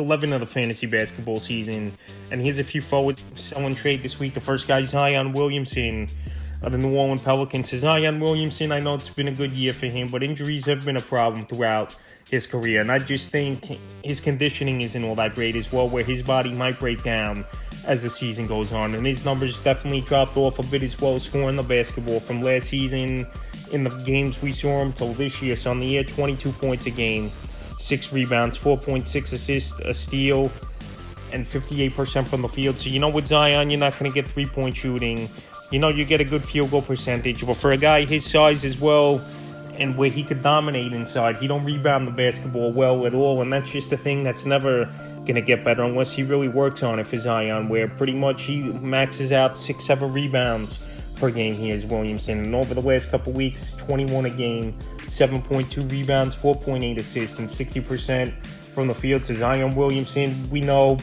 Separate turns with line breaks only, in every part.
11 of the fantasy basketball season. And here's a few forwards selling trade this week. The first guy is Zion Williamson of the New Orleans Pelicans. So Zion Williamson, I know it's been a good year for him, but injuries have been a problem throughout his career. And I just think his conditioning isn't all that great as well, where his body might break down as the season goes on. And his numbers definitely dropped off a bit as well, scoring the basketball from last season in the games we saw him till this year. So on the year, 22 points a game, 6 rebounds, 4.6 assists, a steal, and 58% from the field. So with Zion, you're not going to get three-point shooting. You get a good field goal percentage. But for a guy his size as well, and where he could dominate inside, he don't rebound the basketball well at all. And that's just a thing that's never going to get better unless he really works on it for Zion, where pretty much he maxes out 6-7 rebounds per game here is Williamson. And over the last couple weeks, 21 a game, 7.2 rebounds, 4.8 assists, and 60% from the field. So Zion Williamson, we know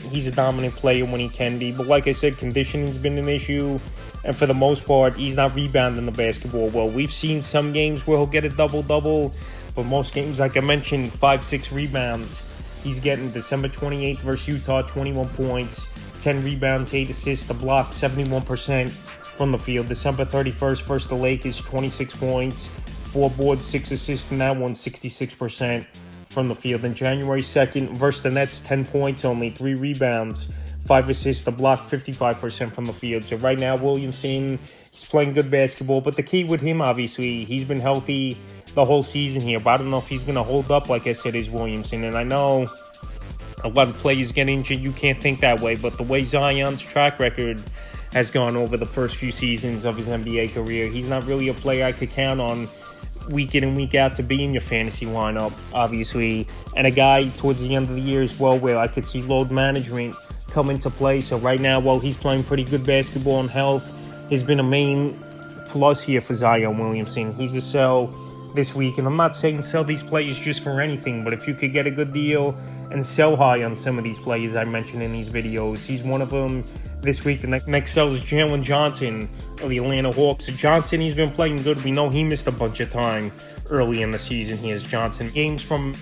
he's a dominant player when he can be. But like I said, conditioning's been an issue. And for the most part, he's not rebounding the basketball well. We've seen some games where he'll get a double-double, but most games, like I mentioned, 5-6 rebounds. He's getting December 28th versus Utah, 21 points, 10 rebounds, 8 assists, a block, 71% from the field. December 31st versus the Lakers, 26 points, 4 boards, 6 assists in that one, 66% from the field. And January 2nd versus the Nets, 10 points only, 3 rebounds, 5 assists, a block, 55% from the field. So right now, Williamson, he's playing good basketball. But the key with him, obviously, he's been healthy the whole season here. But I don't know if he's going to hold up, like I said, is Williamson. And I know a lot of players get injured. You can't think that way. But the way Zion's track record has gone over the first few seasons of his NBA career, he's not really a player I could count on week in and week out to be in your fantasy lineup, obviously. And a guy towards the end of the year as well, where I could see load management come into play. So right now, while he's playing pretty good basketball, and health has been a main plus here for Zion Williamson. He's a sell this week, and I'm not saying sell these players just for anything, but if you could get a good deal and sell high on some of these players I mentioned in these videos, he's one of them this week. The next sell is Jalen Johnson of the Atlanta Hawks. So Johnson, he's been playing good. We know he missed a bunch of time early in the season. He has Johnson games from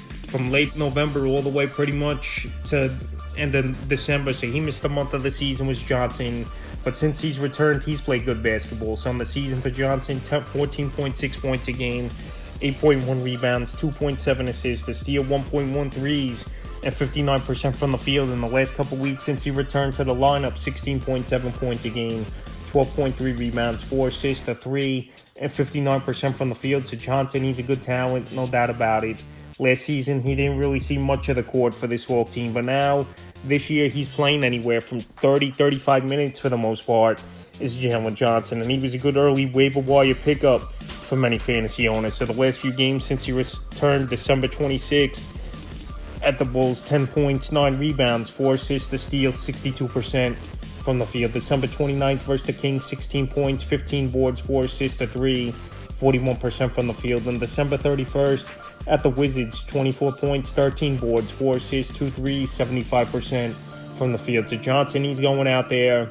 late November all the way pretty much to end of December. So he missed a month of the season with Johnson. But since he's returned, he's played good basketball. So on the season for Johnson, 14.6 points a game, 8.1 rebounds, 2.7 assists, a steal, 1.1 threes, and 59% from the field. In the last couple weeks since he returned to the lineup, 16.7 points a game, 12.3 rebounds, 4 assists, a 3, and 59% from the field. So Johnson, he's a good talent, no doubt about it. Last season, he didn't really see much of the court for this Hawk team, but now, this year, he's playing anywhere from 35 minutes for the most part, is Jalen Johnson. And he was a good early waiver wire pickup for many fantasy owners. So the last few games since he returned December 26th at the Bulls, 10 points, 9 rebounds, 4 assists, a steal, 62% from the field. December 29th versus the Kings, 16 points, 15 boards, 4 assists, a 3, 41% from the field. And December 31st at the Wizards, 24 points, 13 boards, 4 assists, 2 threes, 75% from the field. So Johnson, he's going out there.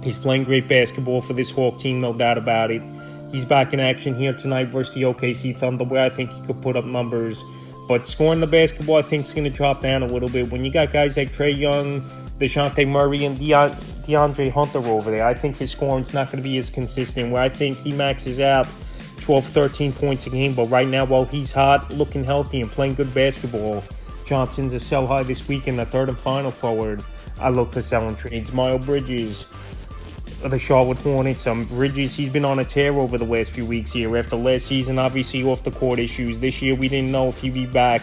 He's playing great basketball for this Hawk team, no doubt about it. He's back in action here tonight versus the OKC Thunder, where I think he could put up numbers. But scoring the basketball, I think, is going to drop down a little bit. When you got guys like Trae Young, DeJounte Murray, and DeAndre Hunter over there, I think his scoring's not going to be as consistent, where I think he maxes out 12, 13 points a game. But right now, while he's hot, looking healthy, and playing good basketball, Johnson's a sell high this week in the third and final forward. I look to sell in trades. Miles Bridges of the Charlotte Hornets. Bridges, he's been on a tear over the last few weeks here. After last season, obviously off the court issues. This year, we didn't know if he'd be back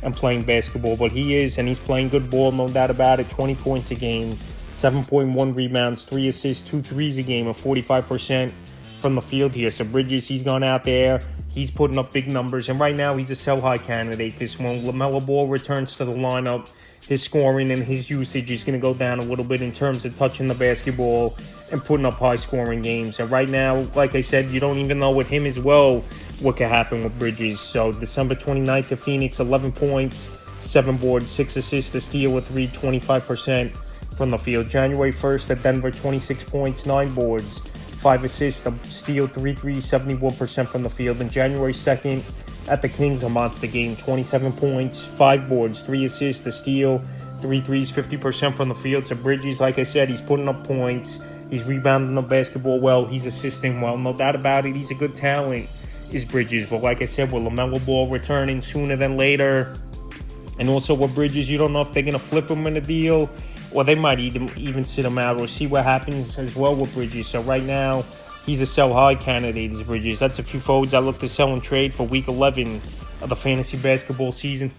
and playing basketball, but he is, and he's playing good ball, no doubt about it. 20 points a game, 7.1 rebounds, 3 assists, 2 threes a game, and 45% from the field here. So Bridges, he's gone out there. He's putting up big numbers, and right now he's a sell-high candidate because when LaMelo Ball returns to the lineup, his scoring and his usage is going to go down a little bit in terms of touching the basketball and putting up high-scoring games. And right now, like I said, you don't even know with him as well what could happen with Bridges. So December 29th to Phoenix, 11 points, 7 boards, 6 assists, a steal, a 3, 25% from the field. January 1st at Denver, 26 points, 9 boards, 5 assists, a steal, 3 threes, 71% from the field. And January 2nd at the Kings, a monster game. 27 points, 5 boards, 3 assists, a steal, 3 threes, 50% from the field. To Bridges, like I said, he's putting up points. He's rebounding the basketball well. He's assisting well. No doubt about it. He's a good talent, is Bridges. But like I said, with LaMelo Ball returning sooner than later, and also with Bridges, you don't know if they're going to flip him in a deal, or they might even sit him out, or see what happens as well with Bridges. So right now, he's a sell-high candidate, is Bridges. That's a few forwards I look to sell and trade for Week 11 of the fantasy basketball season.